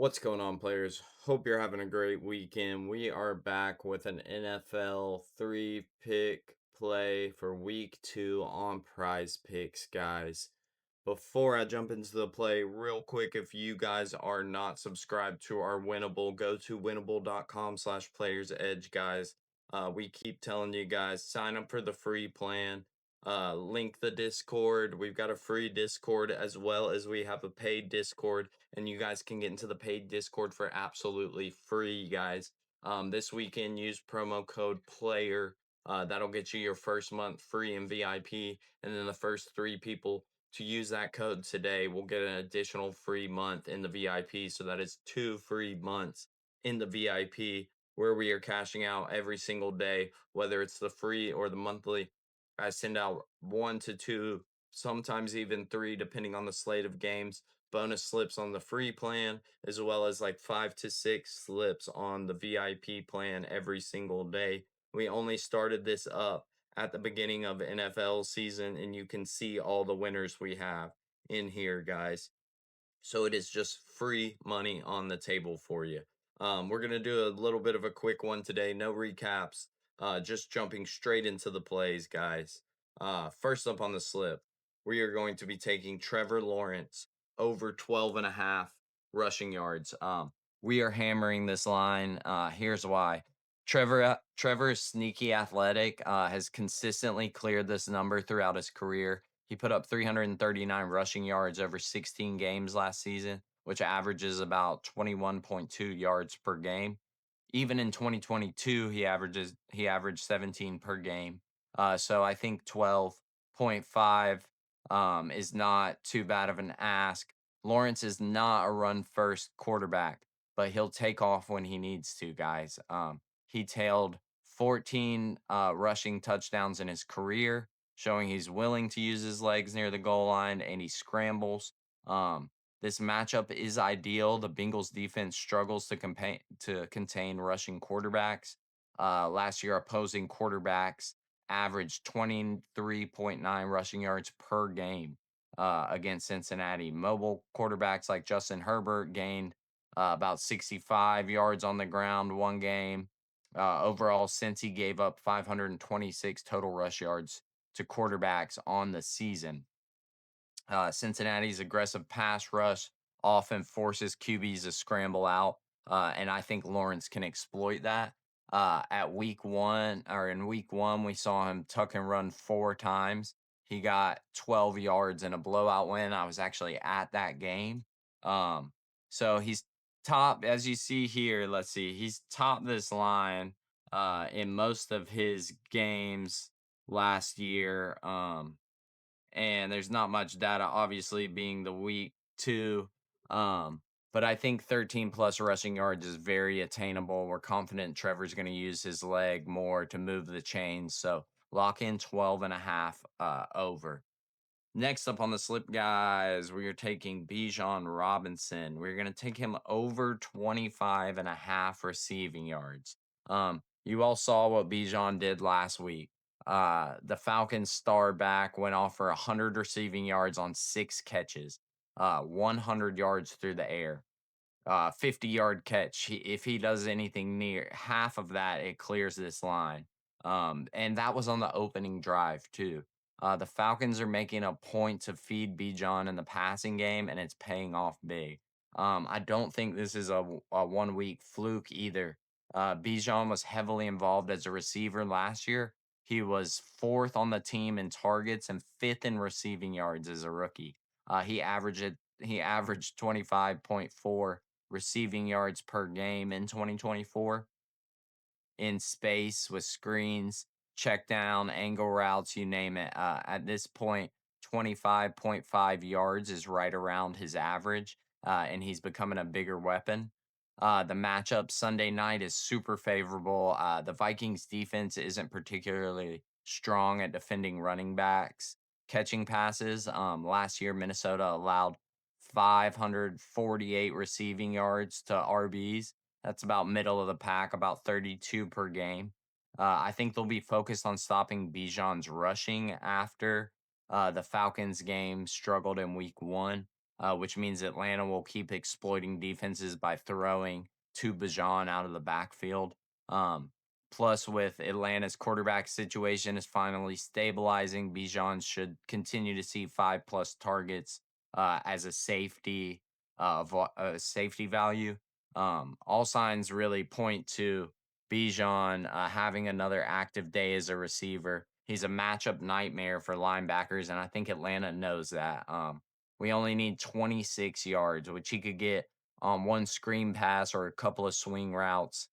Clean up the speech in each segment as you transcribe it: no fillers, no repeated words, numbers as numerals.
What's going on, players? Hope you're having a great weekend. We are back with an NFL three pick play for week 2 on Prize Picks, guys. Before I jump into the play, real quick, if you guys are not subscribed to our Winnable, go to winnable.com/players edge, guys. We keep telling you guys, sign up for the free plan. Link the Discord. We've got a free Discord as well as we have a paid Discord, and you guys can get into the paid Discord for absolutely free, guys. This weekend, use promo code PLAYER. That'll get you your first month free in VIP, and then the first 3 people to use that code today will get an additional free month in the VIP. So that is 2 free months in the VIP where we are cashing out every single day, whether it's the free or the monthly. I send out 1 to 2, sometimes even 3, depending on the slate of games. Bonus slips on the free plan, as well as like 5 to 6 slips on the VIP plan every single day. We only started this up at the beginning of NFL season, and you can see all the winners we have in here, guys. So it is just free money on the table for you. We're going to do a little bit of a quick one today. No recaps. Just jumping straight into the plays, guys. First up on the slip, we are going to be taking Trevor Lawrence over 12.5 rushing yards. We are hammering this line. Here's why. Trevor is sneaky athletic, has consistently cleared this number throughout his career. He put up 339 rushing yards over 16 games last season, which averages about 21.2 yards per game. Even in 2022, he averaged 17 per game. So I think 12.5 is not too bad of an ask. Lawrence is not a run first quarterback, but he'll take off when he needs to, guys. He tailed 14 rushing touchdowns in his career, showing he's willing to use his legs near the goal line and he scrambles. This matchup is ideal. The Bengals defense struggles to contain rushing quarterbacks. Last year, opposing quarterbacks averaged 23.9 rushing yards per game against Cincinnati. Mobile quarterbacks like Justin Herbert gained about 65 yards on the ground one game. Overall, Cincy gave up 526 total rush yards to quarterbacks on the season. Cincinnati's aggressive pass rush often forces QBs to scramble out, and I think Lawrence can exploit that. In week one, we saw him tuck and run 4 times. He got 12 yards in a blowout win. I was actually at that game. So he's top, as you see here. Let's see, he's topped this line in most of his games last year. And there's not much data, obviously, being the week 2. But I think 13 plus rushing yards is very attainable. We're confident Trevor's going to use his leg more to move the chains. So lock in 12.5 over. Next up on the slip, guys, we are taking Bijan Robinson. We're going to take him over 25.5 receiving yards. You all saw what Bijan did last week. The Falcons star back went off for 100 receiving yards on 6 catches, 100 yards through the air, 50-yard catch. If he does anything near half of that, it clears this line. And that was on the opening drive too. The Falcons are making a point to feed Bijan in the passing game, and it's paying off big. I don't think this is a 1 week fluke either. Bijan was heavily involved as a receiver last year. He was 4th on the team in targets and 5th in receiving yards as a rookie. He averaged 25.4 receiving yards per game in 2024 in space with screens, check down, angle routes, you name it. At this point, 25.5 yards is right around his average, and he's becoming a bigger weapon. The matchup Sunday night is super favorable. The Vikings defense isn't particularly strong at defending running backs catching passes. Last year, Minnesota allowed 548 receiving yards to RBs. That's about middle of the pack, about 32 per game. I think they'll be focused on stopping Bijan's rushing after the Falcons game struggled in week 1. which means Atlanta will keep exploiting defenses by throwing to Bijan out of the backfield. Um, Plus, with Atlanta's quarterback situation is finally stabilizing, Bijan should continue to see 5+ targets as a safety value. All signs really point to Bijan having another active day as a receiver. He's a matchup nightmare for linebackers, and I think Atlanta knows that. We only need 26 yards, which he could get on one screen pass or a couple of swing routes.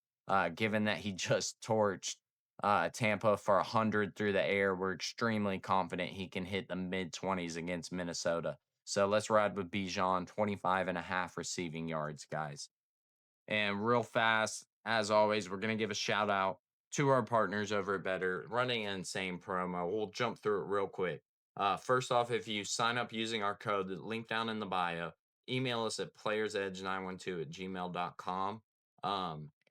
Given that he just torched Tampa for 100 through the air, we're extremely confident he can hit the mid 20s against Minnesota. So let's ride with Bijan, 25.5 receiving yards, guys. And real fast, as always, we're going to give a shout out to our partners over at Better, running an insane promo. We'll jump through it real quick. First off, if you sign up using our code, the link down in the bio, email us at playersedge912@gmail.com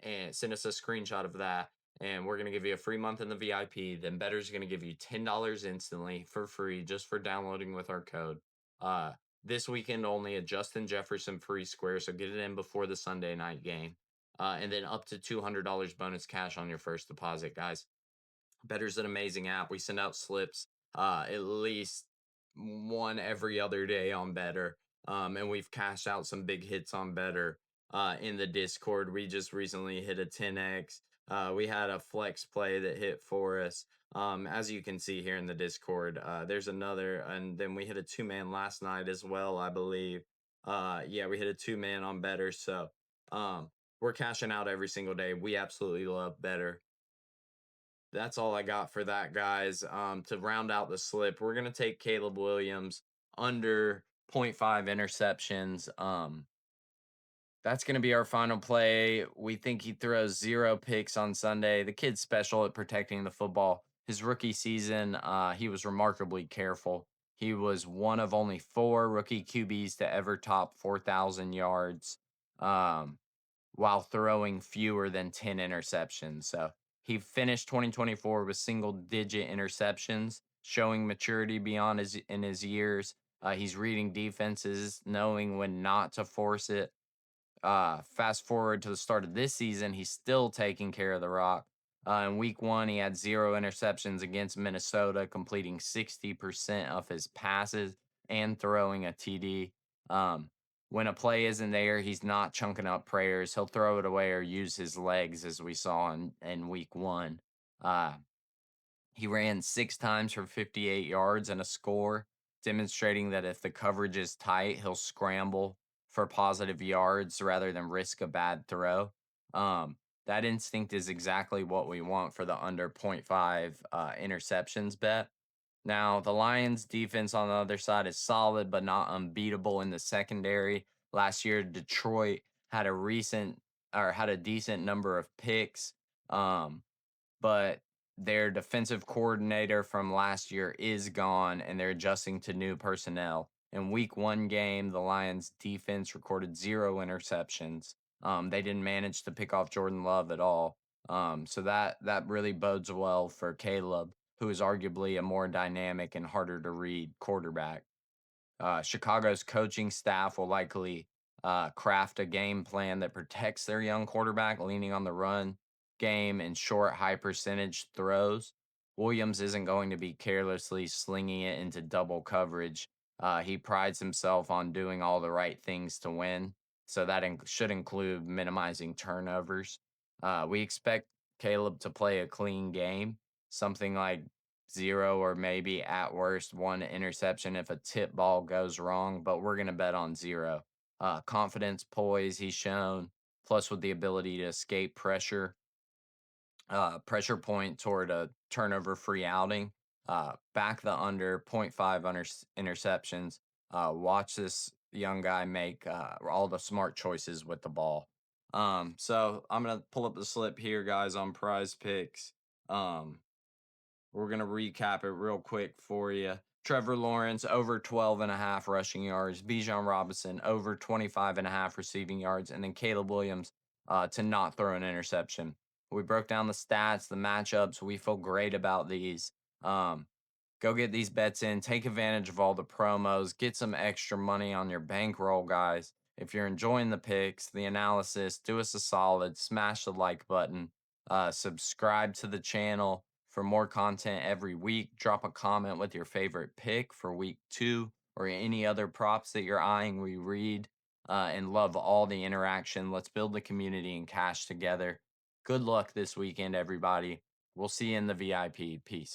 and send us a screenshot of that. And we're going to give you a free month in the VIP. Then Better's going to give you $10 instantly for free just for downloading with our code. This weekend only a Justin Jefferson free square, so get it in before the Sunday night game. And then up to $200 bonus cash on your first deposit, guys. Better's an amazing app. We send out slips at least one every other day on Better. And we've cashed out some big hits on Better in the Discord. We just recently hit a 10x. We had a flex play that hit for us. As you can see here in the Discord, there's another, and then we hit a 2-man last night as well, I believe. Yeah, we hit a 2-man on Better. So we're cashing out every single day. We absolutely love Better. That's all I got for that, guys. To round out the slip, we're gonna take Caleb Williams under 0.5 interceptions. That's going to be our final play. We think he throws 0 picks on Sunday. The kid's special at protecting the football. His rookie season, he was remarkably careful. He was one of only 4 rookie QBs to ever top 4,000 yards while throwing fewer than 10 interceptions. So he finished 2024 with single digit interceptions, showing maturity beyond his years. He's reading defenses, knowing when not to force it. Fast forward to the start of this season, he's still taking care of the rock. In week 1, he had 0 interceptions against Minnesota, completing 60% of his passes and throwing a TD. When a play isn't there, he's not chunking up prayers. He'll throw it away or use his legs, as we saw in week 1. Uh, he ran 6 times for 58 yards and a score, demonstrating that if the coverage is tight, he'll scramble for positive yards rather than risk a bad throw. That instinct is exactly what we want for the under 0.5 interceptions bet. Now, the Lions' defense on the other side is solid, but not unbeatable in the secondary. Last year, Detroit had a decent number of picks. But their defensive coordinator from last year is gone and they're adjusting to new personnel. In week 1 game, the Lions defense recorded 0 interceptions. They didn't manage to pick off Jordan Love at all. So that really bodes well for Caleb, who is arguably a more dynamic and harder to read quarterback. Chicago's coaching staff will likely craft a game plan that protects their young quarterback, leaning on the run game and short, high percentage throws. Williams isn't going to be carelessly slinging it into double coverage. He prides himself on doing all the right things to win. So that should include minimizing turnovers. We expect Caleb to play a clean game, something like 0 or maybe at worst 1 interception if a tip ball goes wrong, but we're going to bet on 0. Confidence, poise he's shown, plus with the ability to escape pressure point toward a turnover free outing. Back the under 0.5 interceptions. Watch this young guy make all the smart choices with the ball. So I'm going to pull up the slip here, guys, on Prize Picks. We're going to recap it real quick for you. Trevor Lawrence over 12.5 rushing yards. Bijan Robinson over 25.5 receiving yards. And then Caleb Williams to not throw an interception. We broke down the stats, the matchups. We feel great about these. Go get these bets in. Take advantage of all the promos. Get some extra money on your bankroll, guys. If you're enjoying the picks, the analysis, do us a solid. Smash the like button. Subscribe to the channel for more content every week. Drop a comment with your favorite pick for week 2 or any other props that you're eyeing. We read and love all the interaction. Let's build the community and cash together. Good luck this weekend, everybody. We'll see you in the VIP. Peace.